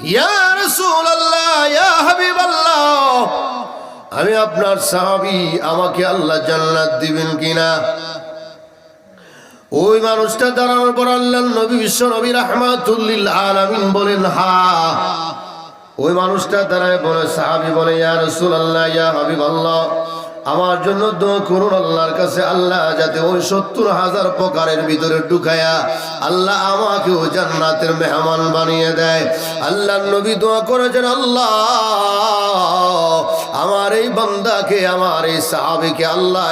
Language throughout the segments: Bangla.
ইয়া রাসূলুল্লাহ, ইয়া হাবিবাল্লাহ, আমি আপনার সাহাবী, আমাকে আল্লাহ জান্নাত দিবেন কিনা? ওই মানুষটা দাঁড়ানোর পর আল্লাহর নবী বিশ্ব নবী রাহমাতুল লিল আলামিন বলেন হ্যাঁ। ওই মানুষটা দাঁড়ায় বলে, সাহাবী বলে, ইয়া রাসূলুল্লাহ, ইয়া হাবিবাল্লাহ, আমার জন্য দোয়া করুন আল্লাহর কাছে, আল্লাহ যাতে ওই ৭০,০০০ প্রকারের ভিতরে ঢুকায়া আল্লাহ আমাকেও জান্নাতের মেহমান বানিয়ে দেয়। আল্লাহর নবী দোয়া করেছেন, আল্লাহ আমার এই বান্দাকে, আমার এই সাহাবীকে, আল্লাহ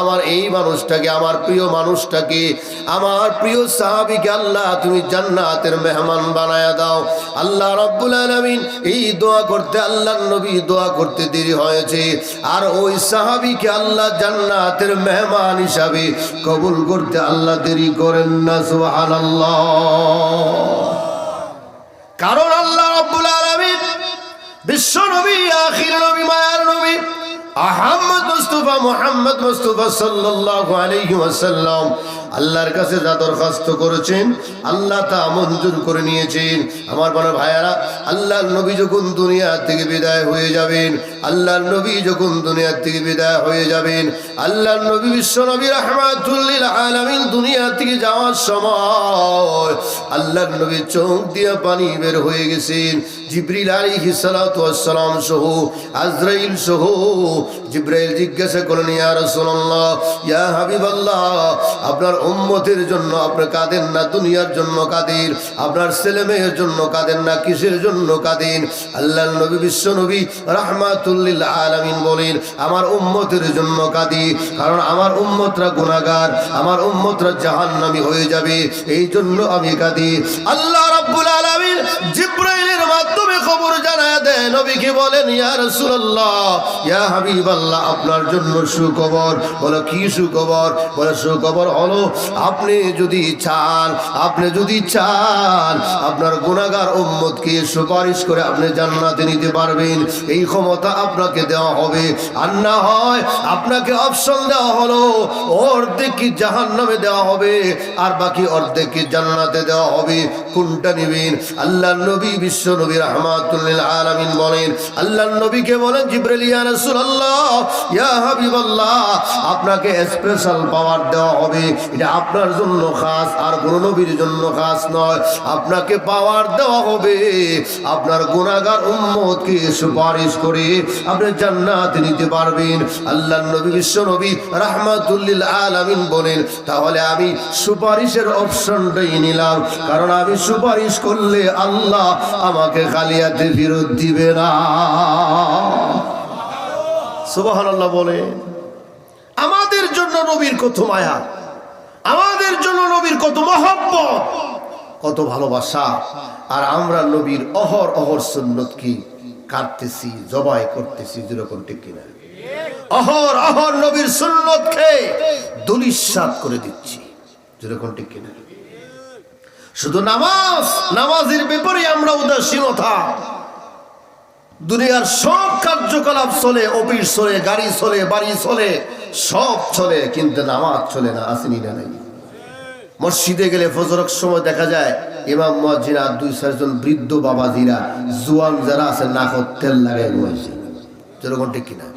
আমার এই মানুষটাকে, আমার প্রিয় মানুষটাকে, আমার প্রিয় সাহাবীকে আল্লাহ তুমি জান্নাতের মেহমান বানায়া দাও। আল্লাহ রাব্বুল আলামিন এই দোয়া করতে, আল্লাহর নবী দোয়া করতে দেরি হয়েছে, আর ওই সাহাবীকে আল্লাহ জান্নাতের মেহমান হিসাবে কবুল করতে আল্লাহ দেরি করেন না। সুবহানাল্লাহ। কারণ আল্লাহ রাব্বুল আলামিন বিশ্ব নবী, আখির নবী, মায়ার নবী মুহাম্মদ মুস্তাফা সাল্লাল্লাহু আলাইহি ওয়াসাল্লাম আল্লাহর কাছে যা দরখাস্ত করেছেন আল্লাহ তা মঞ্জুর করে নিয়েছেন। আমার বড় ভাইয়ারা, আল্লাহর নবী যখন দুনিয়া থেকে বিদায় হয়ে যাবেন, আল্লাহর নবী যখন দুনিয়া থেকে বিদায় হয়ে যাবেন, আল্লাহর নবী বিশ্ব নবী রাহমাতুল লিল আলামিন দুনিয়া থেকে যাওয়ার সময় আল্লাহর নবী চোখ দিয়ে পানি বের হয়ে গেছেন। জিবরিল আলাইহিস সালাতু ওয়াস সালাম সহ, আজরাইল সহ, জিবরাইল জিজ্ঞাসা করলেন, ইয়া রাসূলুল্লাহ, ইয়া হাবিবাল্লাহ, আপনার উম্মতের জন্য আপনি কাঁদেন না, দুনিয়ার জন্য কাঁদেন? আপনার ছেলে মেয়ের জন্য কাঁদেন না, কিসের জন্য কাঁদেন? আল্লাহর নবী বিশ্ব নবী রাহমাতুল লিল আলামিন বলেন, আমার উম্মতের জন্য কাঁদি, কারণ আমার উম্মতরা গুনাহগার, আমার উম্মতরা জাহান্নামী হয়ে যাবে, এই জন্য আমি কাঁদি। আল্লাহ রাব্বুল আলামিন জিবরাইলের মাধ্যমে খবর জানায় দেয়, নবীকে বলেন, ইয়া রাসূলুল্লাহ, ইয়া হাবিবাল্লাহ, আপনার জন্য সুখবর। বলে, কি সুখবর? বলে, সুখবর হলো আপনি যদি চান আপনার গুনাহগার উম্মতকে সুপারিশ করে আপনি জান্নাতে নিতে পারবেন, এই ক্ষমতা আপনাকে দেওয়া হবে। আর না হয় আপনাকে অপশন দেওয়া হলো, অর্ধেক কি জাহান্নামে দেওয়া হবে আর বাকি অর্ধেক কি জান্নাতে দেওয়া হবে, কোনটা নেবেন? আল্লাহর নবী বিশ্ব নবী রাহমাতুল লিল আলামিন বলেন, আল্লাহর নবীকে বলেন, জিবরাইল, ইয়া রাসূলুল্লাহ, ইয়া হাবিবাল্লাহ, আপনাকে স্পেশাল পাওয়ার দেওয়া হবে, এটা আপনার জন্য খাস, আর কোন নবীর জন্য খাস নয়। আপনাকে পাওয়ার দেওয়া হবে, আপনার গুনাহগার উম্মতকে সুপারিশ করে আপনি জান্নাতে নিতে পারবেন। আল্লাহর নবী বিশ্ব নবী রাহমাতুল লিল আলামিন বলেন, তাহলে আমি সুপারিশের অপশনটাই নিলাম, কারণ আমি সুপারিশ করলে আল্লাহ আমাকে খালি হাতে ফেরত দিবে না। সুবহানাল্লাহ বলেন। আমাদের জন্য নবীর কত মায়া, আমাদের জন্য নবীর কত মহব্বত, কত ভালোবাসা, আর আমরা নবীর অহর অহর সুন্নত কি কাটতেছি, জবাই করতেছি, যেরকম ঠিক কিনা? অহর অহর নবীর সুন্নত খেয়ে দুলিশাত করে দিচ্ছি, যেরকম ঠিক কিনা? শুধু নামাজের ব্যাপারে আমরা উদাসীনতা। দুনিয়ার সব কার্যকলাপ চলে, অফিস চলে, গাড়ি চলে, বাড়ি চলে, সব চলে, কিন্তু নামাজ চলে না। আসেনি না? নাই। মসজিদে গেলে ফজরের সময় দেখা যায় ইমাম মুয়াজ্জিন আর ২-৪ বৃদ্ধ বাবাজিরা, জোয়ান যারা আছে, নাকত তেল লাগাই রয়েছে, যেরকম ঠিক কিনা?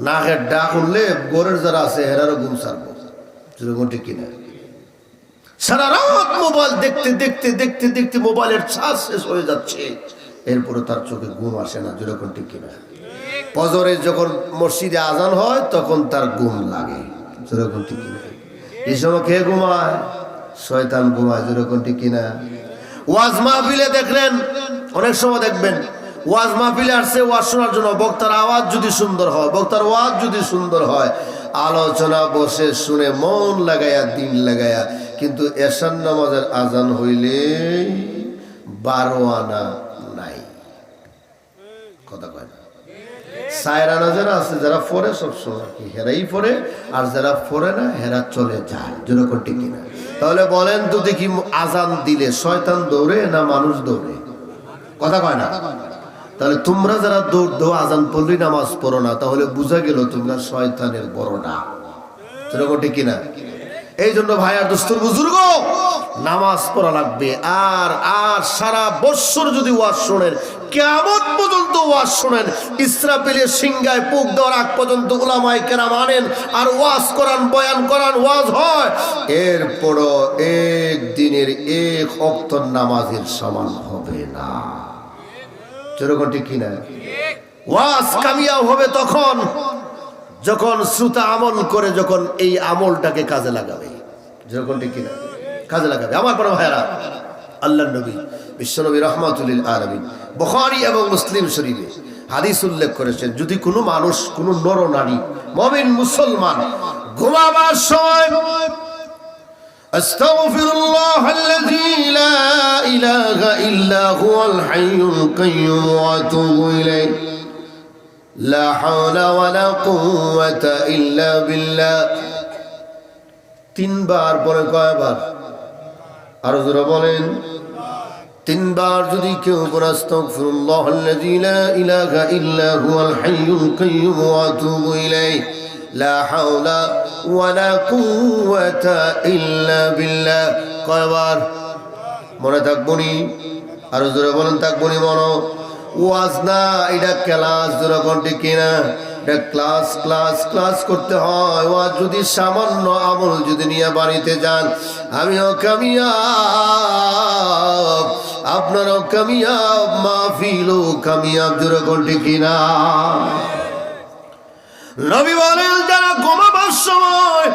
নাকের ডাক উঠলে গোরের যারা আছে হেরারও ঘুম ছাড়বো, যেরকম ঠিক কিনা? সারা রাত মোবাইল দেখতে দেখতে দেখতে দেখতে মোবাইলের চার্জ শেষ হয়ে যাচ্ছে, এরপরে তার চোখে ঘুম আসে না, যেরকম ঠিক কিনা? ফজরে যখন মসজিদে আজান হয় তখন তার ঘুম লাগে, যেরকম ঠিক কিনা? এই সময় খেয়ে ঘুমায়, শয়তান ঘুমায়, যেরকম ঠিক কিনা? ওয়াজ মাহফিলে দেখলেন, অনেক সময় দেখবেন ওয়াজ মাহফিলে আসছে ওয়াজ শোনার জন্য, বক্তার আওয়াজ যদি সুন্দর হয়, বক্তার ওয়াজ যদি সুন্দর হয়, আলোচনা বসে শুনে মন লাগায়া, দিন লাগায়া, কিন্তু এশার নামাজের আজান হইলে 12 আনা নাই, কথা কয় না। সায়রানা যারা আছে, যারা পড়ে সবসময় কি হেরাই পড়ে, আর যারা পড়ে না হেরা চলে যায়, যেরকম ঠিক কিনা? তাহলে বলেন তো দেখি, আজান দিলে শয়তান দৌড়ে না মানুষ দৌড়ে? কথা কয় না? তাহলে তোমরা যারা দৌড় দো, আজান পড়লেই নামাজ পড়ো না, তাহলে বোঝা গেল তোমরা শয়তানের বড় না, যেরকম ঠিক কিনা? এই জন্য ভাইয়ার দোস্তুর বুজুর্গ, নামাজ পড়া লাগবে। আর আর সারা বৎসর যদি ওয়াজ শোনেন, কিয়ামত পর্যন্ত ওয়াজ শোনেন, ইসরাফিলের সিংহায় পুক দেওয়ার আগ পর্যন্ত উলামায়ে কেরাম আনেন আর ওয়াজ করান, বয়ান করান, ওয়াজ হয়, এরপরও একদিনের এক ওয়াক্ত নামাজের সমান হবে না। যেরকম ঠিক কিনা? ওয়াজ কামিয়াব হবে তখন যখন শ্রোতা আমল করে, যখন এই আমলটাকে কাজে লাগাবে। যেরকম ঠিক কিনা? কাজে লাগাবে। আমার বড় ভাইরা, আল্লাহর নবী বিশ্বনবী রাহমাতুল লিল আলামিন বুখারী এবং মুসলিম শরীফে হাদিস উল্লেখ করেছেন, যদি কোনো মানুষ, কোনো নর নারী, মুমিন মুসলমান ঘুমাবার সময় আস্তাগফিরুল্লাহাল্লাযী লা ইলাহা ইল্লা হুয়াল হাইয়ুল কাইয়্যুম ওয়া আতুবু ইলাইহি লা হাওলা ওয়ালা কুওয়াতা ইল্লা বিল্লাহ, তিনবার পরে কয়বার? আরো জোরে বলেন। তিনবার যদি কেউ পড়ে আস্তাগফিরুল্লাহাল্লাযী লা ইলাহা ইল্লা হুয়াল হাইয়ুল কাইয়্যুম ওয়া আতুবু ইলাইহি লা হাওলা ওয়ালা কুওয়াতা ইল্লা বিল্লাহ, কয়বার? মনে থাকবনি? আরো জোরে বলেন, থাকবনি মনো? ওয়াজ না, এটা ক্লাস। জোরে কোন ঠিক কিনা? এটা ক্লাস ক্লাস ক্লাস করতে হয়। ওয়াজ যদি সামান্য আমল যদি নিয়ে বাড়িতে যান, আমিও কামিয়াব, আপনারও কামিয়াব, মাহফিলও কামিয়াব। জোরে কোন ঠিক কিনা? নবী বলেন, যারা ঘুমাবার সময়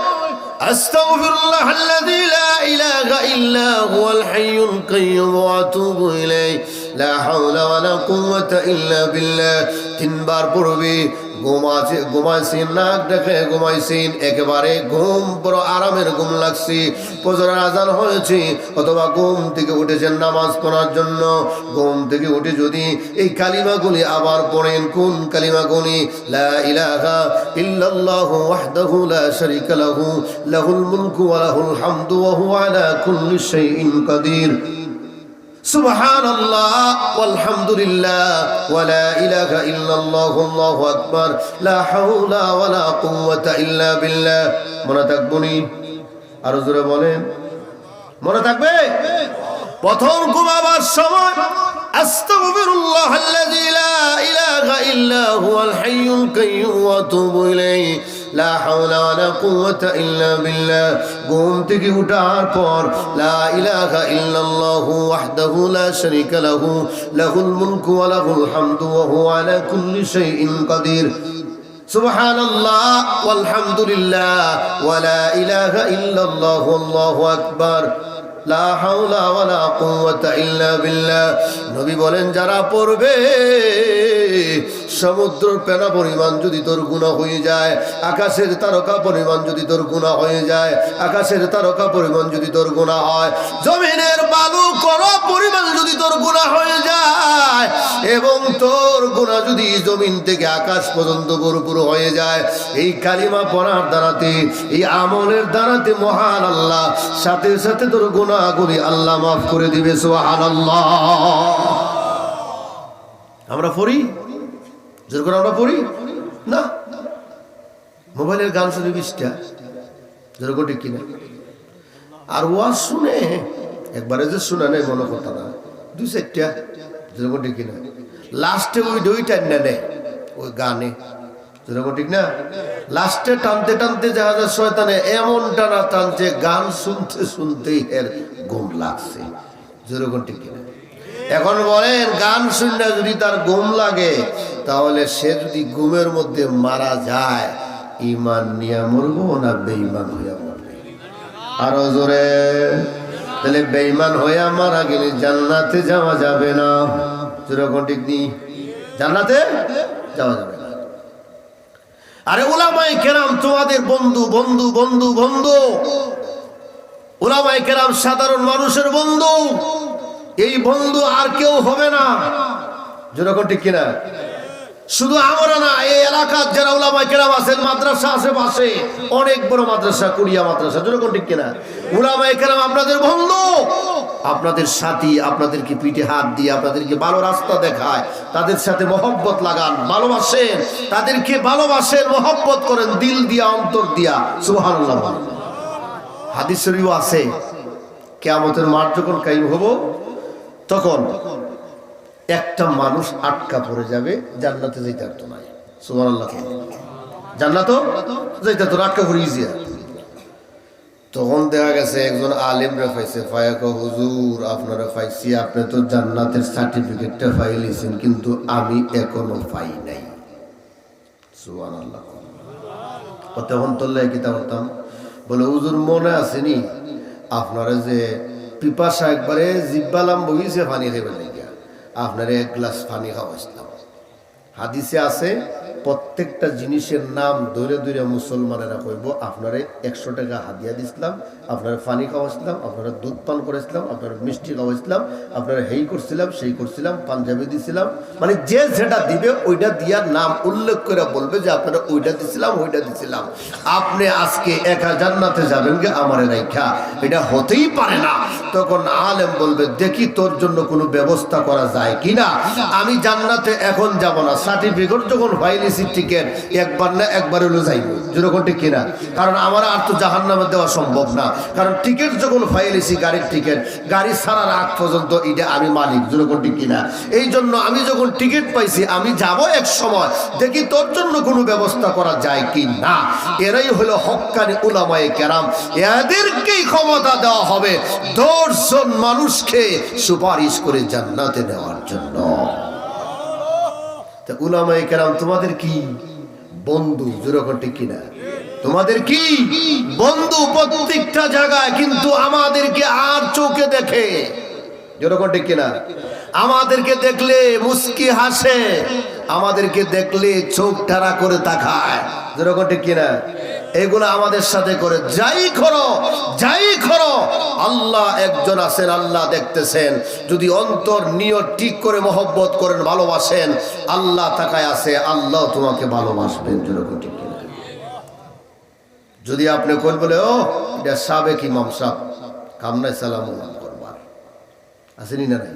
আস্তাগফিরুল্লাহাল্লাযী লা ইলাহা ইল্লা হুয়াল হাইয়ুল কাইয়্যুম ওয়া আতুবু ইলাইহি লা হাওলা ওয়ালা কুওয়াতা ইল্লা বিল্লাহ, তিনবার পড়বে। ঘুমাইছেন, নাক ডেকে ঘুমাইছেন, একেবারে ঘুম, বড় আরামের ঘুম লাগছে, ফজরের আজান হয়েছে, অথবা ঘুম থেকে উঠেছেন নামাজ পড়ার জন্য, ঘুম থেকে উঠে যদি এই কালিমাগুলি আবার পড়েন, কোন কালিমাগুলি? লা ইলাহা ইল্লাল্লাহু ওয়াহদাহু লা শারীকা লাহু লাহুল মুলকু ওয়া লাহুল হামদু ওয়া হুয়া আলা কুল্লি শাইইন কাদির, সুবহানাল্লাহ ওয়ালহামদুলিল্লাহ ওয়া লা ইলাহা ইল্লাল্লাহু আল্লাহু আকবার লা হাওলা ওয়া লা কুওয়াতা ইল্লা বিল্লাহ। মনে থাকবনি? আরো জোরে বলেন, মনে থাকবে? প্রথম ঘুমাবার সময় আস্তাগফিরুল্লাহাল্লাযী লা ইলাহা ইল্লা হুয়াল হাইয়ুল কাইয়্যুম ওয়া আতুবু ইলাইহি লা হাওলা ওয়ালা কুওয়াতা ইল্লা বিল্লাহ। ঘুম থেকে উঠার পর লা ইলাহা ইল্লাল্লাহু ওয়াহদাহু লা শারীকা লাহু লাহুল মুলকু ওয়া লাহুল হামদু ওয়া হুয়া আলা কুল্লি শাইইন কাদির, সুবহানাল্লাহ ওয়ালহামদুলিল্লাহ ওয়া লা ইলাহা ইল্লাল্লাহু আল্লাহু আকবার লা হাওলা ওয়ালা কুওয়াতা ইল্লা বিল্লাহ। নবী বলেন, যারা পড়বে, সমুদ্রের পেনা পরিমাণ যদি তোর গুনাহ হয়ে যায়, আকাশের তারকা পরিমাণ যদি তোর গুনাহ হয়ে যায়, আকাশের তারকা পরিমাণ যদি তোর গুনাহ হয়, জমিনের বালু কণা পরিমাণ যদি তোর গুনাহ হয়ে যায়, এবং তোর গুনাহ যদি জমিন থেকে আকাশ পর্যন্ত ভরপুর হয়ে যায়, এই কালিমা পড়ার দ্বারাতে, এই আমলের দ্বারাতে মহান আল্লাহ সাথে সাথে তোর গুনাহগুলি আল্লাহ মাফ করে দিবে। সুবহানাল্লাহ। আমরা পড়ি? জোর করে আমরা পড়ি না? মোবাইলের গান শুনে 20টা, জোর করে ঠিক কিনা? আর ওয়াজ শুনে একবারে যে শোনা নেই মনে করতে না, 2-4টা, জোর করে ঠিক কিনা? লাস্টে ওই দুইটা নেয় ওই গানে, জোর করে ঠিক না? লাস্টে টানতে টানতে জাহাজের শয়তানে এমন টানা টানছে, গান শুনতে শুনতেই এর ঘুম লাগছে। জোর করে ঠিক কিনা? এখন বলেন, গান শুনলে যদি তার ঘুম লাগে, তাহলে সে যদি ঘুমের মধ্যে মারা যায়, ঈমান নিয়ে মরবো না বেঈমান হইয়া মরবে? আরো জোরে। তাহলে বেঈমান হইয়া মারা গেলে জান্নাতে যাওয়া যাবে না। যেরকম ঠিক নেই, জান্নাতে যাওয়া যাবে না। আরে উলামায়ে কেরাম তোমাদের বন্ধু, বন্ধু, বন্ধু, বন্ধু। উলামায়ে কেরাম সাধারণ মানুষের বন্ধু। এই বন্ধু আর কেউ হবে না। যেরকম ঠিক কিনা? শুধু আমরা না, এই এলাকার যারা উলামায়ে কেরাম আছেন, মাদ্রাসা আশেপাশে অনেক বড় মাদ্রাসা, কুড়িয়া মাদ্রাসা, যেরকম ঠিক কিনা? উলামায়ে কেরাম আপনাদের বন্ধু, আপনাদের সাথী, আপনাদেরকে পিঠে হাত দিয়ে আপনাদেরকে ভালো রাস্তা দেখায়, তাদের সাথে মহব্বত লাগান, ভালোবাসেন, তাদেরকে ভালোবাসেন, মহব্বত করেন দিল দিয়া, অন্তর দিয়া। সুবহানাল্লাহ। হাদিস শরীফও আছে, কিয়ামতের মাঠ যখন কায়েম হব তখন একটা মানুষ আটকা পড়ে যাবে, জান্নাতে যেতে পারতো না। সুবহানাল্লাহ। জান্নাতও যেতে তো আটকা পড়ে গেছে। তখন দেখা গেছে একজন আলেম রে পাইছে, ফায়াক হুজুর আপনারা পাইছি, আপনি তো জান্নাতের সার্টিফিকেটটা পাইলেছেন, কিন্তু আমি এখনো পাই নাই। সুবহানাল্লাহ। তখন তোল্লাই কিতা করতাম, বলে হুজুর মনে আসেনি আপনারা যে পিপাসা একবারে জিব্বালাম বগিছে পানি দেবেন নাকি, আপনারা এক গ্লাস পানি খাওয়াইছিলাম। হাদিসে আছে প্রত্যেকটা জিনিসের নাম ধরে ধরে মুসলমানেরা কইব, আপনারা 100 টাকা হাদিয়া দিছিলাম, আপনারা পানি খাওয়াইছিলাম, আপনারা দুধ পান করেছিলাম, আপনারা মিষ্টি খাওয়াইছিলাম, আপনারা হেই করছিলাম, সেই করছিলাম, পাঞ্জাবি দিছিলাম, মানে যে যেটা দিবে ওইটা দিয়ার নাম উল্লেখ করে বলবে যে আপনারা ওইটা দিছিলাম, ওইটা দিছিলাম। আপনি আজকে একা জান্নাতে যাবেন গে আমারে রাইখা, এটা হতেই পারে না। তখন আলেম বলবে, দেখি তোর জন্য কোনো ব্যবস্থা করা যায় কিনা। আমি জান্নাতে এখন যাব না, সার্টিফিকেট যখন ফাইলেছি টিকেট একবার না একবার হলো যাইব, যেরকম ঠিক কিনা। কারণ আমার আর তো জাহান্নামে দেওয়া সম্ভব না, কারণ টিকিট যখন ফাইলেছি গাড়ির টিকিট, গাড়ি ছাড়ার আগ পর্যন্ত এটা আমি মালিক, যেরকম ঠিক কিনা। এই জন্য আমি যখন টিকিট পাইছি আমি যাব এক সময়, দেখি তোর জন্য কোনো ব্যবস্থা করা যায় কি না। এরাই হলো হক্কানি উলামায়ে কেরাম, এদেরকেই ক্ষমতা দেওয়া হবে 10 জন মানুষকে সুপারিশ করে জান্নাতে নেওয়ার জন্য। উলামায়ে কেরাম তোমাদের কি বন্ধু, যেরকম ঠিক কিনা, তোমাদের কি বন্ধু প্রত্যেকটা জায়গায়, কিন্তু আমাদেরকে আর চোখে দেখে, যেরকম ঠিক কিনা। আমাদেরকে দেখলে মুস্কি হাসে, আমাদেরকে দেখলে চোখ টানা করে তাকায়, যেরকম ঠিক কিনা। এগুলো আমাদের সাথে করে, যাই করো যাই করো, আল্লাহ একজন আছেন, আল্লাহ দেখতেছেন। যদি অন্তর নিয়ত ঠিক করে মহব্বত করেন, ভালোবাসেন, আল্লাহ তাকায় আছে, আল্লাহ তোমাকে ভালোবাসবেন, যেরকম ঠিক কিনা। যদি আপনি কোন বলে ও এটা সাবেক ইমাম সাহেব, কামনায় সালাম করবার আসেনি না নাই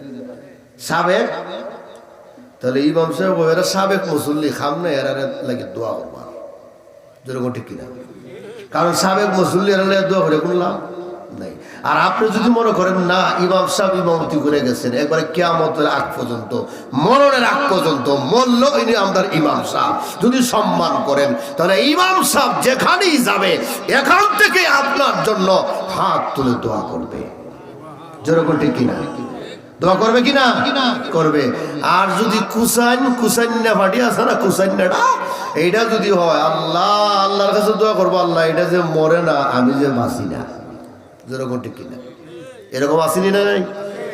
সাবেক, তাহলে ইমাম সাহেব এরা সাবেক মুসল্লি, খামনা এরা লাগে দোয়া করবার, যেরকম ঠিক কিনা। কারণ সাবেক মুসল্লি এরা দোয়া করে কোনো লাভ নাই। আর আপনি যদি মনে করেন না ইমাম সাহেব ইমামতি করে গেছেন, একবারে কিয়ামতের আগ পর্যন্ত, মরণের আগ পর্যন্ত মরল ইনি আমাদের ইমাম সাহেব, যদি সম্মান করেন, তাহলে ইমাম সাহেব যেখানেই যাবে এখান থেকে আপনার জন্য হাত তুলে দোয়া করবে, যেরকম ঠিক কিনা। দোয়া করবে কিনা? করবে। আর যদি কুসাইন্না ফাটি আছে না, কুসাইন্নাটা এইটা যদি হয়, আল্লাহ আল্লাহর কাছে দোয়া করবো, আল্লাহ এটা যে মরে না, আমি যে বাঁচি না, যেরকম ঠিক কিনা। এরকম আসেনি না নাই?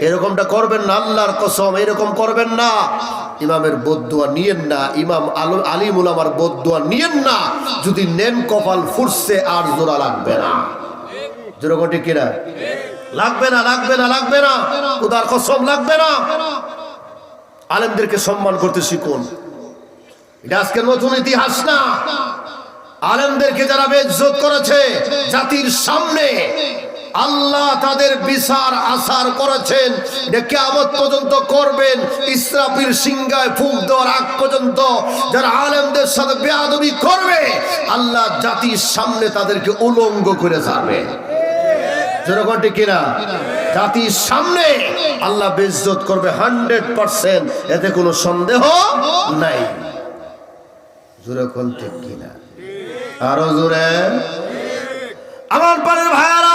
এরকমটা করবেন না, আল্লাহর কসম এরকম করবেন না। ইমামের বদদুয়া নিয়েন না, ইমাম আলিম উলামার বদদুয়া নিয়েন না। যদি নেন কপাল ফুটছে আর জোড়া লাগবে না, যেরকম ঠিক কিনা। লাগবে না, লাগবে না, লাগবে না, খোদার কসম লাগবে না। আলেমদেরকে সম্মান করতে শিখুন, এটা আজকে নতুন ইতিহাস না। আলেমদেরকে যারা বেইজ্জত করেছে জাতির সামনে, আল্লাহ তাদের বিচার আসার করেছেন, এটা কিয়ামত পর্যন্ত করবেন। ইসরাফিল সিংহায় ফুঁক দেওয়ার আগ পর্যন্ত যারা আলেমদের সাথে বেয়াদবি করবে, আল্লাহ জাতির সামনে তাদেরকে উলঙ্গ করে যাবে, যেরকম ঠিক কিনা। জাতির সামনে আল্লাহ বেইজ্জত করবে 100%, এতে কোনো সন্দেহ নাই, যেরকম ঠিক কিনা। আরো জোরে আমার পারের ভাইয়ারা,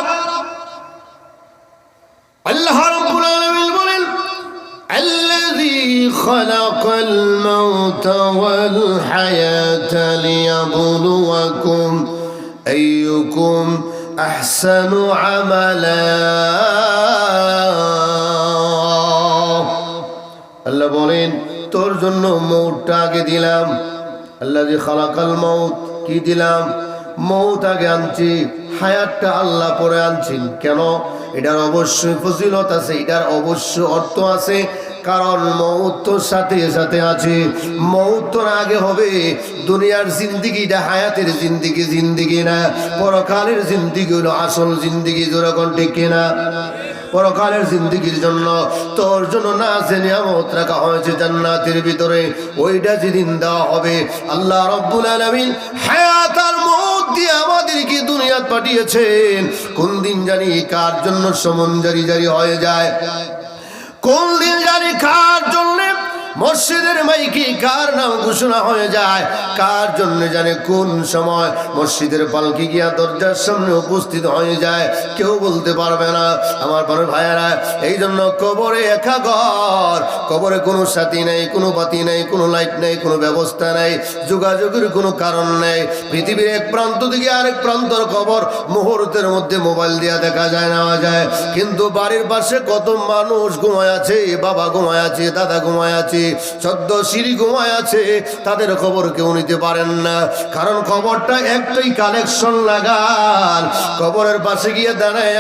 আল্লাহ রাব্বুল আলামিন বলেন, আল্লাযী খালাকাল মাউতা ওয়াল হায়াতা লিয়াবলুয়াকুম আইয়ুকুম আহসানু আমালা। আল্লাহ বলেন, তোর জন্য মৌতটা আগে দিলাম। আল্লাযী খালাকাল মাউত, কি দিলাম? মৌত আগে আনছি, হায়াতটা আল্লাহ পরে আনছেন। কেন? এটার অবশ্যই ফজিলত আছে, এটার অবশ্য অর্থ আছে। কারণ মৌত তোর সাথে সাথে আছে, মৌত তোর আগে হবে। দুনিয়ার জিন্দিগিটা হায়াতের জিন্দিগি না, পরকালের জিন্দিগি হলো আসল জিন্দিগি, যেরকম ঠিক কিনা। পরকালের জিন্দিগির জন্য তোর জন্য না যে নিয়ামত রাখা হয়েছে জান্নাতের ভিতরে, ওইটা যেদিন দেওয়া হবে, আল্লাহ রাব্বুল আলামিন হায়াত আর মৌত দিয়ে আমাদেরকে দুনিয়া পাঠিয়েছেন। কোন দিন জানি কার জন্য সমন জারি জারি হয়ে যায়, কোন দিন জানি কার জন্য মসজিদের মাইকে কার নাম ঘোষণা হয়ে যায়, কার জন্য জানে কোন সময় মসজিদের পালকি গিয়া দরজার সামনে উপস্থিত হয়ে যায়, কেউ বলতে পারবে না। আমার বড় ভাইয়েরা, এই জন্য কবরে একা ঘর, কবরে কোনো সাথী নেই, কোনো বাতি নেই, কোনো লাইট নেই, কোনো ব্যবস্থা নেই, যোগাযোগের কোনো কারণ নেই। পৃথিবীর এক প্রান্ত থেকে আরেক প্রান্তর কবর মুহূর্তের মধ্যে মোবাইল দিয়া দেখা যায়, নেওয়া যায়। কিন্তু বাড়ির পাশে কত মানুষ ঘুমায় আছে, বাবা ঘুমায় আছে, দাদা ঘুমায় আছে, সদ্য সিঁড়ি ঘুমায় আছে, তাদের খবর কেউ নিতে পারেন না। কারণ খবরটা একটাই কালেকশন লাগান। কবরের পাশে গিয়ে দাঁড়ায়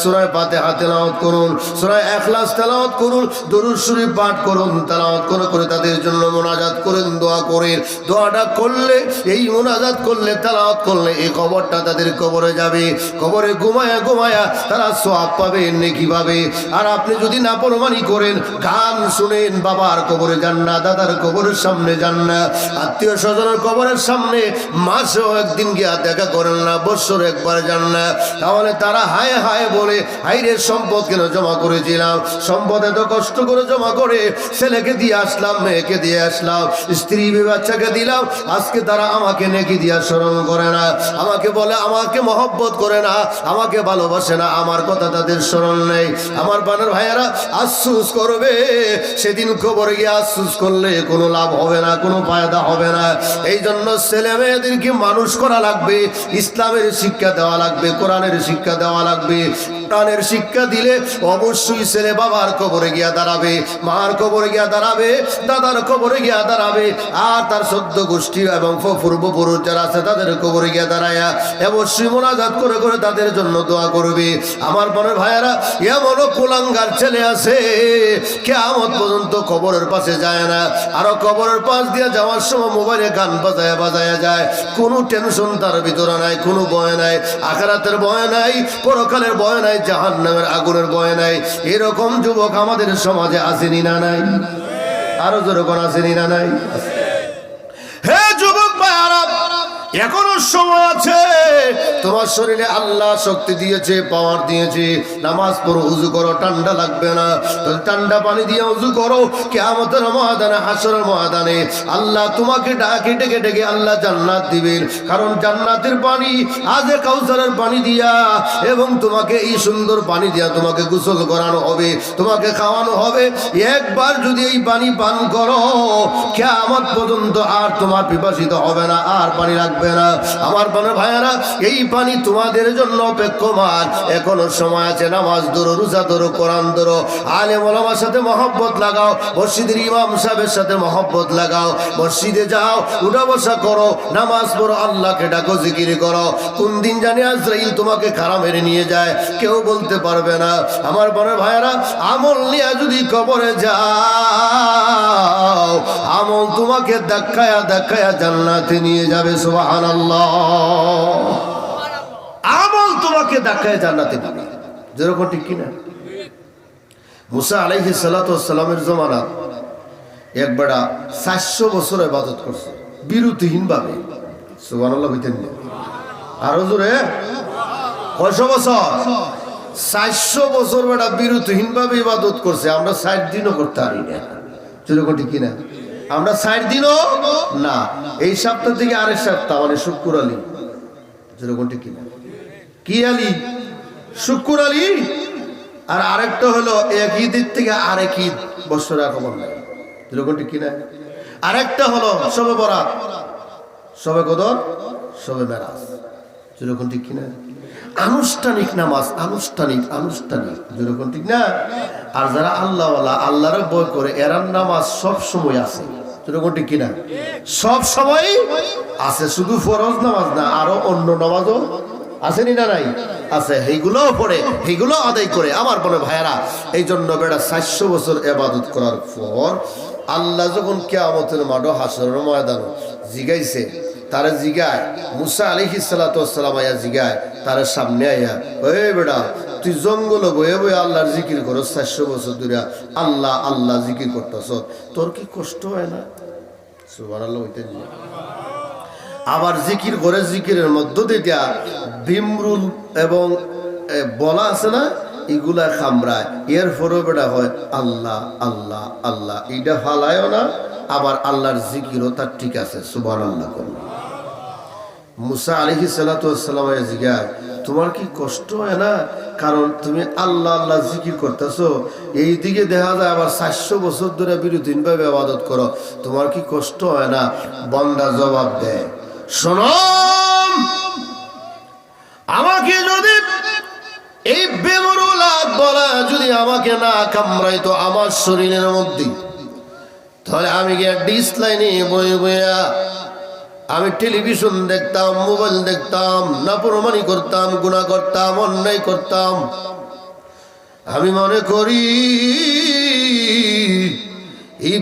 সূরা ফাতিহা তেলাওয়াত করুন, সূরা ইখলাস তেলাওয়াত করুন, দরুদ শরীফ পাঠ করুন, তেলাওয়াত করে তাদের জন্য মুনাজাত করেন, দোয়া করেন। দোয়াটা করলে, এই মুনাজাত করলে, তেলাওয়াত করলে এই খবরটা তাদের কবরে যাবে। কবরে ঘুমায়া ঘুমায়া তারা সওয়াব পাবে, নেকি পাবে। আর আপনি যদি নাফরমানি করেন, গান শুনেন, বাবার কবরে যান না, দাদার কবরের সামনে যান না, আত্মীয় স্বজনের কবরের সামনে মাসেও একদিন গিয়া দেখা করেন না, বছরে একবার যান না, তাহলে তারা হায় হায় বলে, হাইরে সম্পদ কেন জমা করেছিলাম, সম্পদ এত কষ্ট করে জমা করে ছেলেকে দিয়ে আসলাম, মেয়েকে দিয়ে আসলাম, স্ত্রী বাচ্চাকে দিলাম, আজকে তারা আমাকে নেকি দিয়া স্মরণ করে না, আমাকে বলে আমাকে মহব্বত করে না, আমাকে ভালোবাসে না, আমার কথা তাদের স্মরণ নেই। আমার বানের ভাইয়েরা আফসোস করবে, সেদিন কবরে গিয়ে আফসোস করলে কোনো লাভ হবে না, কোনো ফায়দা হবে না। এই জন্য ছেলে মেয়েদেরকে মানুষ করা লাগবে, ইসলামের শিক্ষা দেওয়া লাগবে, কোরআনের শিক্ষা দেওয়া লাগবে। কোরআনের শিক্ষা দিলে অবশ্যই ছেলে বাবার কবরে গিয়া দাঁড়াবে, মার কবরে গিয়া দাঁড়াবে, দাদার কবরে গিয়া দাঁড়াবে, আর তার সদ্য গোষ্ঠী এবং পূর্বপুরুষ যারা আছে তাদের কবরে গিয়া দাঁড়ায়া অবশ্যই মুনাজাত করে করে তাদের জন্য দোয়া করবে। আমার বোনের ভাইয়েরা, এমনও কুলাঙ্গার ছেলে আছে কিয়ামত পর্যন্ত কবরের পাশে যায় না, আরো কবরের পাশ দিয়ে যাওয়ার সময় মোবাইলে গান বাজায়া বাজায়া যায়। কোনো টেনশন তার ভিতরে নাই, কোনো ভয় নাই, আখিরাতের ভয় নাই, পরকালের ভয় নাই, জাহান্নামের আগুনের ভয় নাই। এরকম যুবক আমাদের সমাজে আসেনি না নাই? আরো যেরকম আসেনি না নাই? হে যুবক ভাইরা, এখনো সময় আছে। তোমার শরীরে আল্লাহ শক্তি দিয়েছে, পাওয়ার দিয়েছে, নামাজ পড়ো, উযু করো, ঠান্ডা লাগবে না, ঠান্ডা পানি দিয়ে উযু করো। কিয়ামতের ময়দানে, হাসরের ময়দানে আল্লাহ তোমাকে ডাকে ডেকে ডেকে আল্লাহ জান্নাত দিবেন। কারণ জান্নাতের পানি আজে কাউসারের পানি দিয়া, এবং তোমাকে এই সুন্দর পানি দিয়া তোমাকে গোসল করানো হবে, তোমাকে খাওয়ানো হবে। একবার যদি এই পানি পান করো, কিয়ামত পর্যন্ত আর তোমার পিপাসিত হবে না, আর পানি লাগবে না। আমার বোনের ভাইয়েরা, এই পানি তোমাদের জন্য অপেক্ষমান। এখনো সময় আছে। নামাজ ধরো, রোজা ধরো, কোরআন ধরো, আলেম ওলামার সাথে মহব্বত লাগাও, মসজিদের ইমাম সাহেবের সাথে মহব্বত লাগাও, মসজিদে যাও, উঠা বসা করো, নামাজ পড়ো, আল্লাহকে ডাকো, জিকির করো। কোন দিন জানি আজরাইল তোমাকে খাড়া মেরে নিয়ে যায়, কেউ বলতে পারবে না। আমার বোনের ভাইয়েরা, আমল নিয়ে যদি কবরে যাও, আমল তোমাকে ধাক্কায়া ধাক্কায়া জান্নাতে নিয়ে যাবে। সুবহানাল্লাহ। আমল তোমাকে ধাক্কায় জান্নাতে নিবে, যেরকম ঠিক কিনা? মুসা আলাইহিস সালাতু ওয়াস সালামের জমানা এক বেড়া 400 বছর ইবাদত করছে বিরতিহীন ভাবে। সুবহানাল্লাহ কইতেন না? আরো জোরে, কয়শো বছর? 400 বছর বেড়া বিরতিহীন ভাবে ইবাদত করছে। আমরা 60 দিনও করতে পারি না, যেরকম ঠিক কিনা? আমরা 60 দিনও না। এই সপ্তাহ থেকে আরেক সপ্তাহ, মানে শুক্র আলী, যেরকম ঠিক কিনা? কি আলী? শুক্র আলী। আর আরেকটা হলো এক ঈদের থেকে আরেক ঈদ বছরের খবর নাই, যেরকম ঠিক কিনা? আরেকটা হলো শবে বরাত, শবে কদর, শবে মেরাজ, যেরকম ঠিক কিনা? আনুষ্ঠানিক নামাজ, আনুষ্ঠানিক আনুষ্ঠানিক, যেরকম ঠিক না? আর যারা আল্লাহওয়ালা, আল্লাহর ভয় করে, এরার নামাজ সব সময় আছে, যেরকম ঠিক কিনা? সব সময় আছে, শুধু ফরজ নামাজ না, আরো অন্য নামাজও আসেনি না নাই? আছে, এইগুলোও পড়ে, এইগুলো আদায় করে। আমার বলে ভাইয়েরা, এই জন্য বেড়া 400 বছর ইবাদত করার পর আল্লাহ যখন কিয়ামতের মাঠ, হাসরের ময়দান জিগাইছে, তারা জিগায়, মুসা আলাইহিস সালাতু ওয়াস সালাম আয়া জিগায় তার সামনে আয়া, ওই বেড়া, তুই জঙ্গল বয়ে বয়ে আল্লাহর জিকির করো 400 বছর ধরে, আল্লাহ আল্লাহ জিকির করতেছ, তোর কি কষ্ট হয় না? সুবহানাল্লাহ হইতেন না? আবার জিকির করে, জিকিরের মধ্য দিয়ে বিমরুল এবং বলা আছে না, এগুলা খামরায়, এর পরেও বেটা হয় আল্লাহ আল্লাহ আল্লাহ, এইটা ফালায়ও না, আবার আল্লাহর জিকিরও তার ঠিক আছে। সুবহানাল্লাহ। মুসা আলাইহিস সালাতু ওয়াস সালাম জিজ্ঞাসা, তোমার কি কষ্ট হয় না? কারণ তুমি আল্লাহ আল্লাহ জিকির করতেছো, এইদিকে দেখা যায় আবার 400 বছর ধরে বিরতিহীনভাবে ইবাদত করো, তোমার কি কষ্ট হয় না? বান্দা জবাব দেয়, শোনো, আমাকে যদি এই বেমরুলাত বলা যদি আমাকে না কামড়াইতো আমার শরীরের মধ্যে, তাহলে আমি গিয়ে ডিসলাইনে বয়ে বইয়া আমি টেলিভিশন দেখতাম, মোবাইল দেখতাম, নাফরমানি করতাম, গুনাহ করতাম, অন্যায় করতাম। আমি মনে করি এই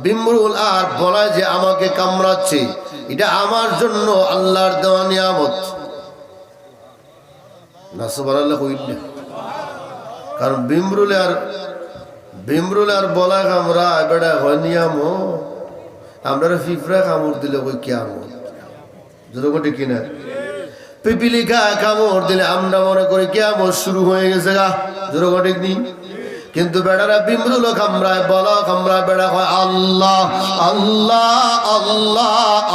বিমরুল আর বলায় যে আমাকে কামড়াচ্ছে, এটা আমার জন্য আল্লাহর দেওয়া নিয়ামত না। সুবহানাল্লাহ কইলে, কারণ বিমরুল আর বলা কামড়া বেড়া হয় নিয়ামত। আমরা ফিফরা কামড় দিলে কই কিয়ামত, যেরকম ঠিক কিনা? পিপিলিকা কামড় দিলে আমরা মনে করি কিয়ামত শুরু হয়ে গেছে গা, যেরকম ঠিক নেই। কিন্তু বেড়ারা বিমরুল কামড়ায়, বলা কামড়ায়, বেড়া হয় আল্লাহ আল্লাহ আল্লাহ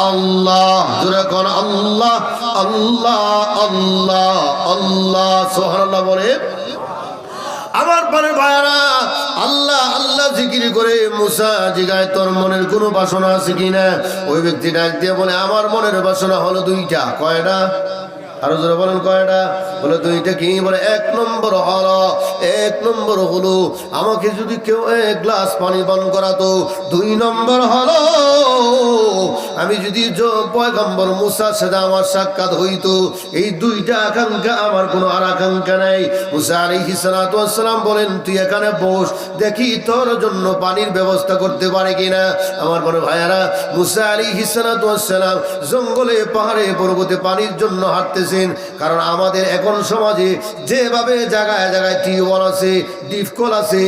আল্লাহ, যেরকম আল্লাহ আল্লাহ আল্লাহ আল্লাহ। সুবহানাল্লাহ বলে আমার পরে ভাইরা, আল্লাহ আল্লাহ জিকির করে মুসা জিগায়, তোর মনের কোনো বাসনা আছে কিনা? ওই ব্যক্তি ডাক দিয়ে বলে, আমার মনের বাসনা হলো দুইটা। কয়টা? আরো জোরে বলেন, কয়টা? বলে দুইটা। কি? বলে এক নম্বর হলো আমাকে যদি কেউ 1 গ্লাস পানি পান করাতো। 2 নম্বর হলো আমি যদি পয়গম্বর মুসার সাথে আমার সাক্ষাৎ হইতো। এই 2টা আকাঙ্ক্ষা, আমার কোনো আর আকাঙ্ক্ষা নাই। মুসা আলাইহিস সালাতু ওয়াস সালাম বলেন, তুই এখানে বস, দেখি তোর জন্য পানির ব্যবস্থা করতে পারে কিনা। আমার বড় ভাইয়ারা, মুসা আলাইহিস সালাতু ওয়াস সালাম জঙ্গলে, পাহাড়ে, পর্বতে পানির জন্য হাঁটতেছেন। কারণ আমাদের এখন সমাজে যেভাবে জায়গায় জায়গায় টিউবওয়েল আছে, ডিপকল আছে,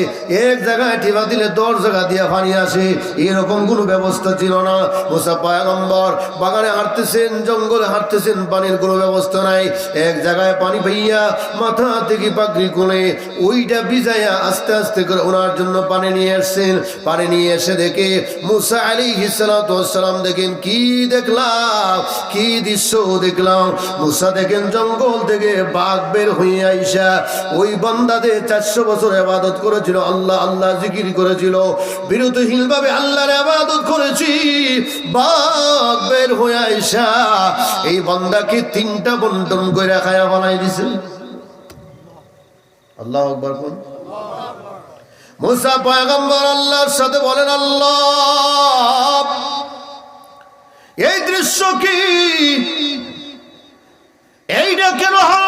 এক জায়গায় টিপা দিলে 10 জায়গা দিয়ে পানি আসে, এরকম কোনো ব্যবস্থা ছিল না। মুসা পয়গম্বর বাগানে হাঁটতেছেন, জঙ্গলে হাঁটতেছেন, পানির কোনো ব্যবস্থা নাই। এক জায়গায় পানি পাইয়া মাথা থেকে পাগড়ি খুলে ওইটা ভিজাইয়া আস্তে আস্তে করে ওনার জন্য পানি নিয়ে আসছেন। পানি নিয়ে এসে দেখে মুসা আলাইহিস সালাতু ওয়াস সালাম দেখেন কি দেখলাম, কি দৃশ্য দেখলাম। মুসা দেখেন জঙ্গল থেকে বাঘ বের হয়ে আইসা ওই বান্দাদের 400 বছর ইবাদত করেছিল, আল্লাহ আল্লাহ জিকির করেছিল, বিরতিহীন ভাবে আল্লাহর ইবাদত করেছি। বাঘ বের হয়ে আইসা এই বান্দাকে 3টা বন্টন করে খায়া বানাই দিছে। আল্লাহু আকবার। কোন মুসা পয়গম্বর আল্লাহর সাথে বলেন, আল্লাহ এই দৃশ্য কি? এইটা কেন হল?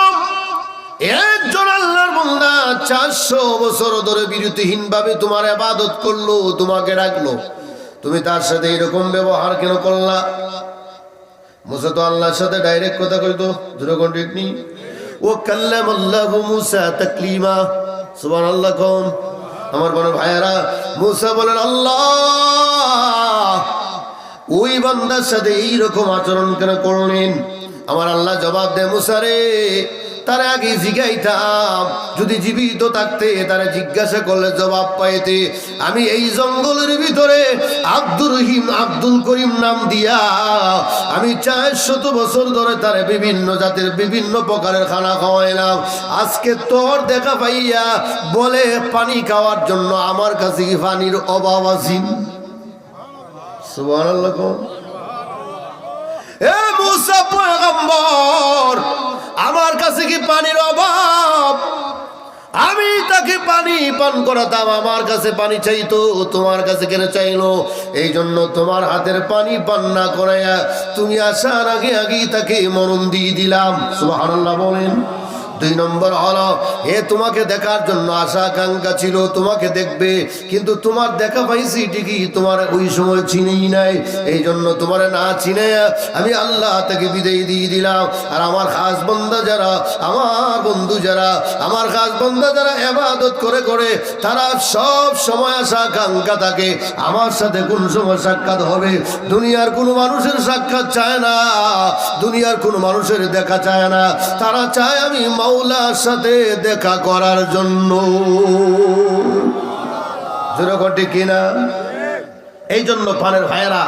একজন আল্লাহর বান্দা 400 বছর ধরে বিরতিহীন ভাবে তোমার ইবাদত করলো, তোমাকে ডাকলো, তুমি তার সাথে এরকম ব্যবহার কেন করলা? মুসা তো আল্লাহর সাথে ডাইরেক্ট কথা কইতো, যেরকম ঠিক নেই। ও কাল্লামাল্লাহু মুসা তাকলিমা। সুবহানাল্লাহ। কোন আমার বড় ভাইয়েরা, মুসা বলেন, আল্লাহ ওই বান্দার সাথে এইরকম আচরণ কেন করলেন? আমার আল্লাহ জবাব দেয়, মুসা রে, তার আগে জিজ্ঞাইতাম, যদি জীবিত থাকতে তারা জিজ্ঞাসা করলে জবাব পাইতে। আমি এই জঙ্গলের ভিতরে আব্দুর রহিম, আব্দুল করিম নাম দিয়া আমি 400 বছর ধরে তারা বিভিন্ন জাতের বিভিন্ন প্রকারের খানা খাওয়াইলাম। আজকে তোর দেখা পাইয়া বলে পানি খাওয়ার জন্য আমার কাছে কি পানির অভাব আছে? সুবহানাল্লাহ। এ মুসা পয়গম্বর, আমার কাছে কি পানির অভাব? আমি তাকে পানি পান করাতাম, আমার কাছে পানি চাইতো, তোমার কাছে কেন চাইলো? এই জন্য তোমার হাতের পানি পান না করাইয়া তুমি আসার আগে আগেই তাকে মরণ দিয়ে দিলাম। সুবহানাল্লাহ বলেন। দুই নম্বর হলো এ তোমাকে দেখার জন্য আশা আকাঙ্ক্ষা ছিল, তোমাকে দেখবে, কিন্তু তোমার দেখা পাইছি ঠিকই, তোমার ওই সময় চিনেই নাই। এই জন্য তোমার না চিনে আমি আল্লাহ থেকে বিদায় দিয়ে দিলাম। আর আমার খাস বান্দা যারা, আমার বন্ধু যারা, আমার খাস বান্দা যারা ইবাদত করে করে, তারা সব সময় আশা আকাঙ্ক্ষা থাকে আমার সাথে কোন সময় সাক্ষাৎ হবে। দুনিয়ার কোনো মানুষের সাক্ষাৎ চায় না, দুনিয়ার কোনো মানুষের দেখা চায় না, তারা চায় আমি মাওলার সাথে দেখা করার জন্য। যেরকম ঠিক কিনা? এই জন্য পানের ভাইয়েরা,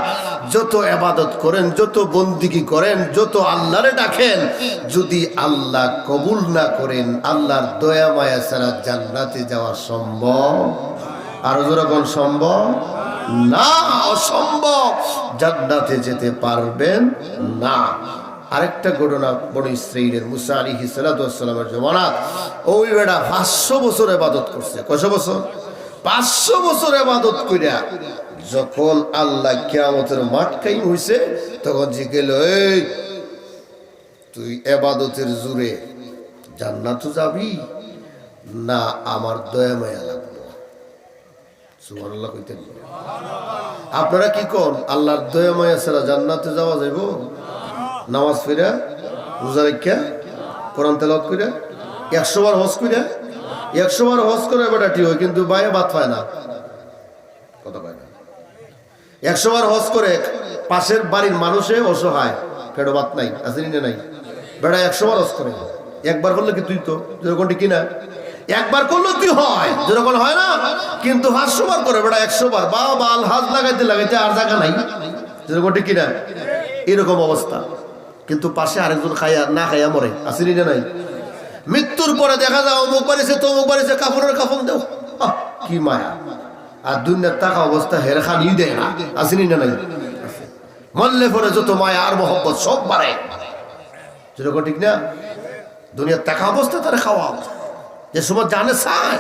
যত ইবাদত করেন, যত বন্দিগি করেন, যত আল্লাহরে ডাকেন, যদি আল্লাহ কবুল না করেন, আল্লাহর দয়া মায়া ছাড়া জান্নাতে যাওয়া সম্ভব? আরো যেরকম সম্ভব না, অসম্ভব, জান্নাতে যেতে পারবেন না। আরেকটা ঘটনা বনি ইসরাঈলের মুসা আলাইহিস সালাতু ওয়াস সালামের জামানাত, ওই বেটা 500 বছর ইবাদত করছে। কত বছর? 500 বছর ইবাদত কইরা যখন আল্লাহ কিয়ামতের মাঠ কায়েম হইছে, তখন জিজ্ঞেস, এই তুই ইবাদতের জোরে জান্নাতে যাবি না আমার দয়া মায়া লাগবে? সুবহানাল্লাহ কইতেন। আপনারা কি কোন? আল্লাহর দয়া মায়া ছাড়া জান্নাতে যাওয়া যাইব? নামাজ পড়া, রোজা রাখা, কোরআন তেলাওয়াত কইরা, 100 বার হজ কইরা, 100 বার হজ করে বেটাটি হয়, কিন্তু বাইরে ভাত পায় না। কথা পায় না। 100 বার হজ করে পাশের বাড়ির মানুষে অসহায়, পেটে ভাত নাই, আসেনি না নাই, বেটা 100 বার হজ করে। একবার করলে কি তুই তো যেরকম ঠিক কিনা? একবার করলে তুই হয়, যেরকম হয় না, কিন্তু 500 বার করে বেটা 100 বার, বাবা আল হাজ লাগাইতে লাগাইতে আর জায়গা নাই, যেরকম ঠিক কিনা? এরকম অবস্থা। কিন্তু পাশে আরেকজন খাইয়া না খাইয়া মরে, আসেনি না নাই? মৃত্যুর পরে দেখা যায় অমুক বাড়িছে তমুক বাড়িছে, কাপড়ের কাফন দেও, কি মায়া। আর দুনিয়ার টাকা অবস্থা হের খানি দেয় না, আসেনি না নাই? মরলে পরে যত মায়া আর মহব্বত সব বাড়ে, যেরকম ঠিক না? দুনিয়ার টাকা অবস্থা তারা খাওয়া, যে সময় জানে চায়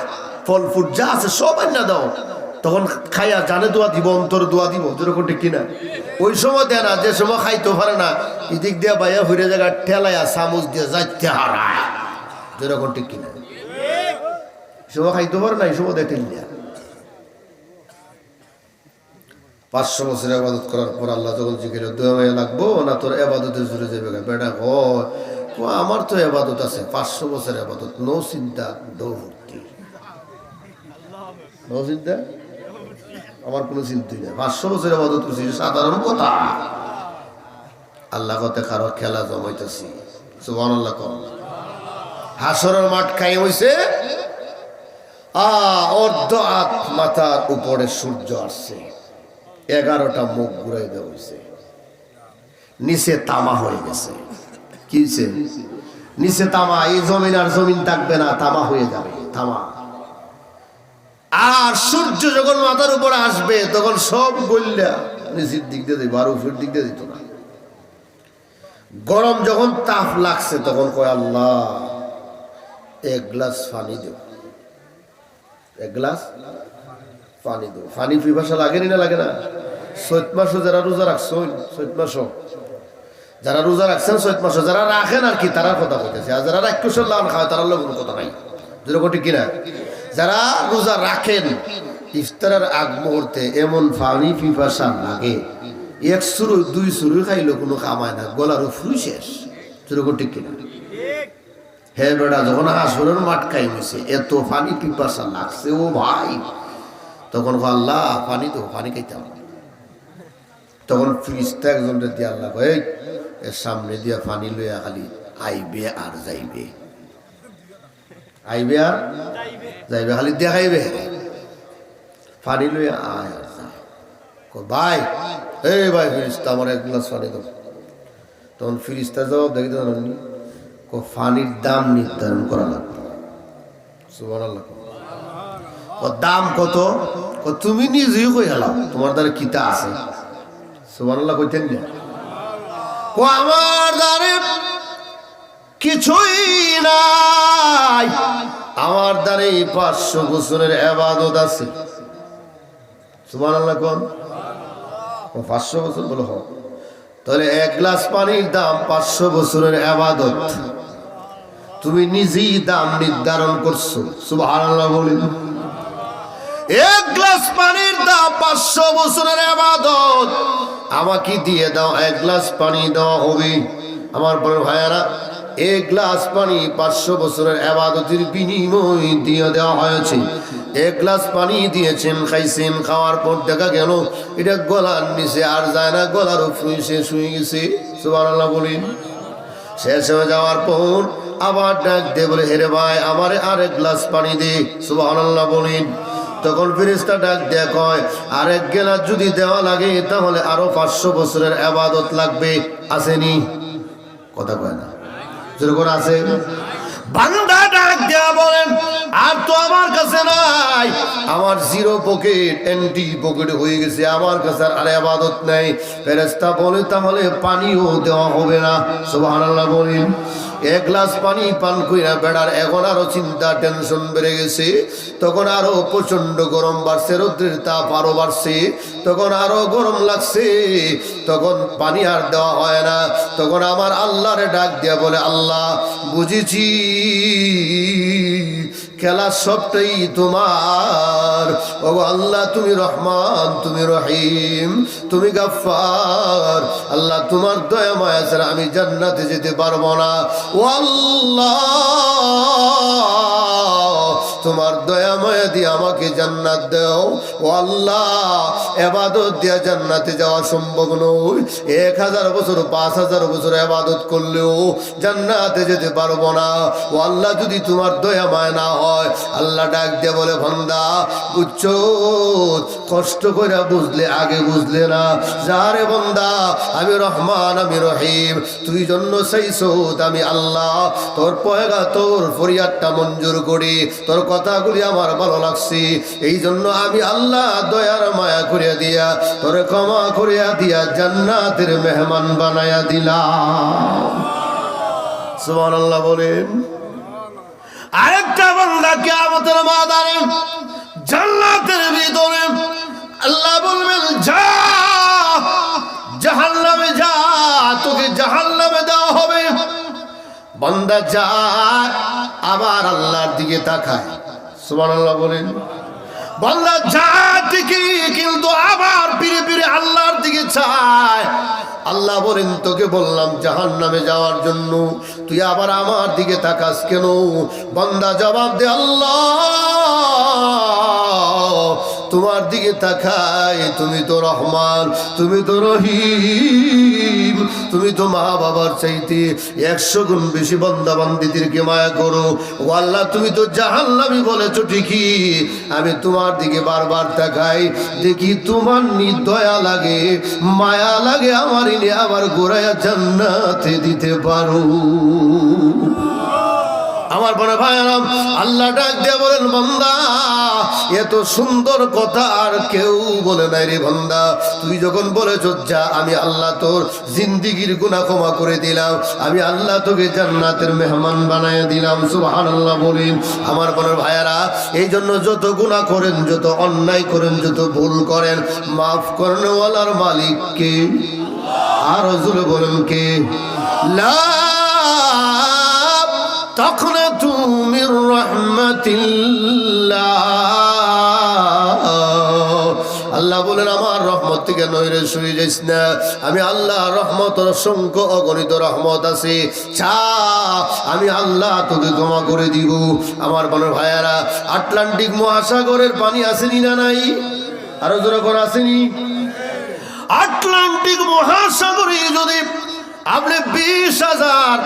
ফল ফুট যা আছে সব আইনা দাও, তখন খাইয়া জানে দোয়া দিব, অন্তর দোয়া দিব, যেরকম ঠিক কিনা? ওই সময় দেয় না, যে সময় খাইতে পারে না, এদিক দিয়ে বাইয়া ঘুরে জায়গা ঠেলাইয়া চামচ দিয়ে যাইতে হারায়, যেরকম ঠিক কিনা? সময় খাইতে পারে না, এই সময় দেয় ঠেলিয়া। 500 বছর ইবাদত করার পর আল্লাহ যখন জিজ্ঞেস দোয়া মায়া লাগবো না তোর ইবাদতের জুড়ে যাবে, বেটা আমার তো ইবাদত আছে, 500 বছর ইবাদত, নো চিন্তা দৌড়তি, নো চিন্তা, আমার কোনো চিন্তাই নেই, 500 বছর ইবাদত করছি, সাধারণ কথা। আল্লাহ কথা কারো খেলা জমাইতেছি, সুবহানাল্লাহ। হাসরের মাঠ কায়েম হইছে, অর্ধ হাত মাথার উপরে সূর্য আসছে, 11টা মুখ ঘুরাই দেওয়া হয়েছে, নিচে তামা হয়ে গেছে। কি হয়েছে? নিচে তামা, এই জমিন আর জমিন থাকবে না, তামা হয়ে যাবে, তামা। আর সূর্য যখন মাথার উপরে আসবে তখন সব গল্লা নিচের দিক দিয়ে দিবে, আর উপরের দিক দিয়ে দিত না। গরম যখন তাপ লাগছে তখন কয় আল্লাহ 1 গ্লাস পানি দেব, 1 গ্লাস পানি দেব। পানি পিপাসা লাগেনি না লাগে না? চৈত মাসও যারা রোজা রাখছো, চৈত মাসও যারা রোজা রাখছেন, চৈত মাসও যারা রাখেন আর কি, তারার কথা বলতেছে। আর যারা রাক্ষসের লান খায় তার কোনো কথা নাই, যেরকম ঠিক কিনা? যারা রোজা রাখেন, ইফতারের আগ মুহূর্তে এমন পানি পিপাসা লাগে, 1 সুরু 2 সুরু খাইলেও কোনো কামায় না, গলার ফুরু শেষ, যেরকম ঠিক কিনা? হে বেটা, যখন আসরের মাঠ কায়েম হইছে, এত পানি পিপাসা লাগছে ও ভাই, তখন আল্লাহ পানি তো, পানি খাইতাম। তখন ফিরিস্তা একজনকে দিয়ে আল্লাহ কয়, এর সামনে দিয়া পানি লইয়া খালি আইবে আর যাইবে, আইবে আর যাইবে, খালি দেখাইবে, পানি লইয়া আয় আর যায়। ভাই, এই ভাই ফিরিস্তা, আমার 1 গ্লাস পানি দাও। তখন ফিরিস্তা জবাব দেখতে জানি, পানির দাম নির্ধারণ করা লাগবে। সুবহানাল্লাহ। দাম কত? তুমি নিজেই কই গেলাম, তোমার দ্বারা কিতা আছে? সুবহানাল্লাহ কইতেন না? আমার দ্বারে কিছুই নাই, আমার দ্বারে 500 বছরের ইবাদত আছে। সুবহানাল্লাহ কোন? 500 বছর বলো হোক, তাহলে 1 গ্লাস পানির দাম 500 বছরের ইবাদত। তুমি নিজেই দাম নির্ধারণ করছো। সুবহানাল্লাহ বলেন। এক গ্লাস পানির দাম 500 বছরের ইবাদত। আমাকে দিয়ে দাও, এক গ্লাস পানি দেওয়া হবে। আমার বড় ভাইয়ারা, এক গ্লাস পানি 500 বছরের ইবাদতের বিনিময় দিয়ে দেওয়া হয়েছে। এক গ্লাস পানি দিয়েছেন, খাইছেন, খাওয়ার পর দেখা গেল এটা গলার নিচে আর যায় না, গলার উপরে শেষ হয়ে গেছে। সুবহানাল্লাহ বলেন। শেষ হয়ে যাওয়ার পর আবার ডাক দিয়ে বলে, হেরে ভাই আমারে আরেক গ্লাস পানি দে। সুবহানাল্লাহ বলেন। তখন ফেরেশতা ডাক দিয়ে কয়, আরেক গ্লাস যদি দেওয়া লাগে তাহলে আরো 500 বছরের ইবাদত লাগবে। আসেনি? কথা কয় না, যেরকম আছে। বান্দা ডাক দিয়া বলেন, আর তো আমার কাছে নাই, আমার জিরো পকেট, এন্টি পকেট হয়ে গেছে, আমার কাছে আর ইবাদত নাই। ফেরেশতা বলে, তাহলে পানিও দেওয়া হবে না। সুবহানাল্লাহ বলেন। এক গ্লাস পানি পান কইরা বেড়ার এখন আরো চিন্তা, টেনশন বেড়ে গেছে। তখন আরো প্রচন্ড গরম বাড়ছে, রৌদ্রের তাপ আরো বাড়ছে, তখন আরো গরম লাগছে। তখন পানি আর দেওয়া হয় না। তখন আমার আল্লাহরে ডাক দিয়া বলে, আল্লাহ বুঝেছি খেলা সবটাই তোমার। ও আল্লাহ, তুমি রহমান, তুমি রহিম, তুমি গাফফার। আল্লাহ তোমার দয়া মায়া ছাড়া আমি জান্নাতে যেতে পারবো না। ও আল্লাহ, তোমার দয়া মায়া দিয়ে আমাকে জান্নাত দাও। ও আল্লাহ, ইবাদত দিয়া জান্নাতে যাওয়া সম্ভব নয়। 1000 বছর 5000 বছর ইবাদত করলেও জান্নাতে যেতে পারবো না। ও আল্লাহ, যদি তোমার দয়া মায়া না হয়। আল্লাহ ডাক দিয়ে বলে, বান্দা বুঝছো, কষ্ট করে বুঝলে আগে বুঝলে না। যারে বান্দা, আমি রহমান, আমি রহিম, তুই জন্য চাইছো, আমি আল্লাহ তোর পয়গা, তোর ফরিয়াদটা মঞ্জুর করি, তোর কথাগুলি আমার ভালো লাগছে, এই জন্য আমি আল্লাহ দয়ার মায়া করিয়া দিয়া, তোর ক্ষমা করিয়া দিয়া জান্নাতের মেহমান বানায়া দিলাম। সুবহানাল্লাহ বলেন। আরেকটা বান্দা কিয়ামতের ময়দানে জান্নাতের ভিতরে আল্লাহ বলবেন, যা জাহান্নামে যা, তোকে জাহান্নামে দেওয়া হবে। বান্দা যায়, আবার আল্লাহর দিকে তাকায়। সুবহানাল্লাহ বলেন। বান্দা যায় ঠিকই, কিন্তু আবার ফিরে ফিরে আল্লাহর দিকে চায়। আল্লাহ বলেন, তোকে বললাম জাহান্নামে যাওয়ার জন্য, তুই আবার আমার দিকে তাকাস কেন? বান্দা জবাব দে, আল্লাহ তোমার দিকে তাকাই, তুমি তো রহমান, তুমি তো রহিম, তুমি তো মা বাবার চাইতে 100 গুণ বেশি বান্দা বান্দীদেরকে মায়া করো। ও আল্লাহ, তুমি তো জাহান্নামী বলেছো ঠিকই, আমি তোমার দিকে বারবার তাকাই, দেখি তোমার দয়া লাগে, মায়া লাগে, আমার ইনি আবার গোড়ায়া জান্নাতে দিতে পারো। আমার বড় ভাইরাম, আল্লাহ ডাক দিয়ে বলেন, বান্দা এত সুন্দর কথা আর কেউ বলে নাই রে বান্দা। তুই যখন বলেছ যা, আমি আল্লাহ তোর জিন্দেগীর গুনাহ ক্ষমা করে দিলাম, আমি আল্লাহ তোকে জান্নাতের মেহমান বানায় দিলাম। সুবহানাল্লাহ বলেন। আমার বড় ভাইয়ারা, এই জন্য যত গুনাহ করেন, যত অন্যায় করেন, যত ভুল করেন, মাফ করেনওয়ালার মালিক কে? আর জোরে বলেন কে? লা তাকনাতু মির রাহমাতিল্লাহ। আল্লাহ বলেন, আমার রহমত থেকে নইরে শুয়ে যাইস না। আমি আল্লাহ রহমতের অসংখ্য অগণিত রহমত আছে, চা আমি আল্লাহ তোকে ক্ষমা করে দিব। আমার বড় ভাইয়ারা, আটলান্টিক মহাসাগরের পানি আসেনি না নাই? আরো জোরে করে আসেনি? আটলান্টিক মহাসাগরে যদি আপনি 20,000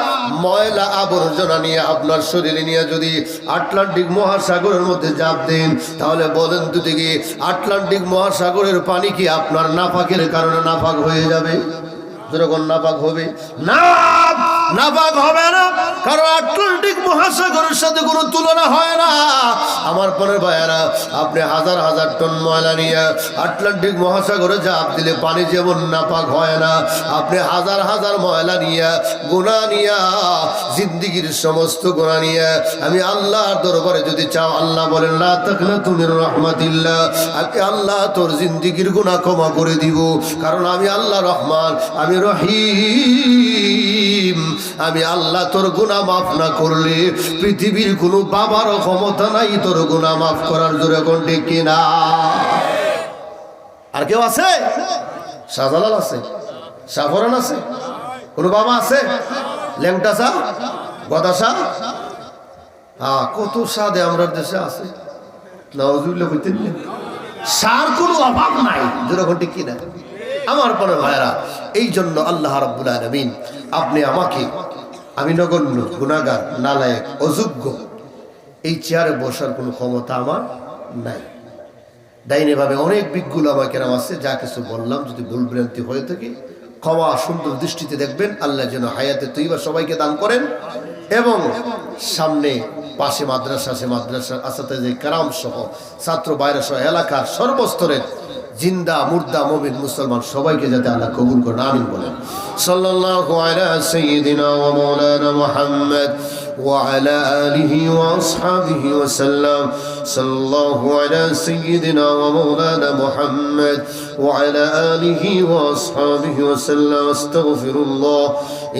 ময়লা আবর্জনা নিয়ে আপনার শরীরে নিয়ে যদি আটলান্টিক মহাসাগরের মধ্যে ঝাঁপ দেন, তাহলে বলেন তো দেখি, আটলান্টিক মহাসাগরের পানি কি আপনার নাপাকের কারণে নাপাক হয়ে যাবে? যখন নাপাক হবে না, নাপাক হবে না, কারণ আটলান্টিক মহাসাগরের সাথে কোনো তুলনা হয় না। আমার পরের ভাইয়ারা, আপনি হাজার হাজার টন ময়লা নিয়ে আটলান্টিক মহাসাগরে ঝাঁপ দিলে পানি যেমন নাপাক হয় না, আপনি হাজার হাজার ময়লা নিয়ে, গুনাহ নিয়ে, জিন্দেগীর সমস্ত গুনাহ নিয়ে আমি আল্লাহর দরবারে যদি চাও, আল্লাহ বলেন, লা তাকনাতু মির রাহমাতিল্লাহ, আমি আল্লাহ তোর জিন্দেগীর গুনাহ ক্ষমা করে দিব, কারণ আমি আল্লাহ রহমান, আমি রহিম, আমি আল্লাহ তোর গুনাহ মাফ না করলে পৃথিবীর কোনো বাবার ক্ষমতা নাই তোর গুনাহ মাফ করার। জোরে কোন ঠিক কিনা? আর কেউ আছে? শাহজালাল আছে, শাহফরান আছে, কোনো বাবা আছে? ল্যাংটা শাহ, গদা শাহ, হ্যাঁ কত সাদে আমরা দেশে আছে। নাউজুবিল্লাহ কইতেন না, সার কোনো অভাব নাই। যেরকম ঠিক কিনা আমার পরে ভাইরা? এই জন্য আল্লাহ রাব্বুল আলামিন আপনি আমাকে, আমি নগণ্য গুনাহগার, নালায়েক, অযোগ্য, এই চেয়ারে বসার কোনো ক্ষমতা আমার নাই। ডাইনে ভাবে অনেক বিজ্ঞ উলামা কেরাম আছে, যা কিছু বললাম যদি ভুল ভ্রান্তি হয়ে থাকে ক্ষমা সুন্দর দৃষ্টিতে দেখবেন। আল্লাহ যেন হায়াতে তৈবা সবাইকে দান করেন এবং সামনে পাশে মাদ্রাসা আছে, মাদ্রাসার আসাতে কারাম সহ ছাত্র বাইরা সহ এলাকার সর্বস্তরের জিন্দা মুর্দা মুমিন মুসলমান সবাইকে যাতে আল্লাহ কবুল করেন, আমিন বলেন। সাল্লাল্লাহু আলা সাইয়্যিদিনা ওয়া মাওলানা মুহাম্মদ وعلى آله وأصحابه وسلم. صلى الله على سيدنا ومولانا محمد وعلى آله وأصحابه وسلم. استغفر الله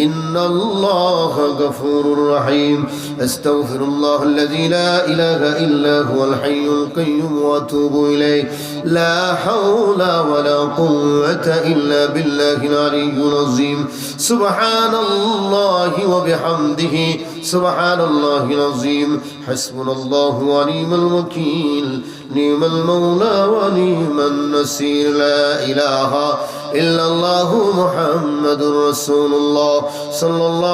إن الله غفور رحيم. استغفر الله الذي لا إله إلا هو الحي القيوم وأتوب إليه. لا حول ولا قوة إلا بالله العلي العظيم. سبحان الله وبحمده سبحان الله العظيم. حسبنا الله ونعم الوكيل. نعم المولى ونعم النصير. لا إله إلا الله محمد رسول الله صلى الله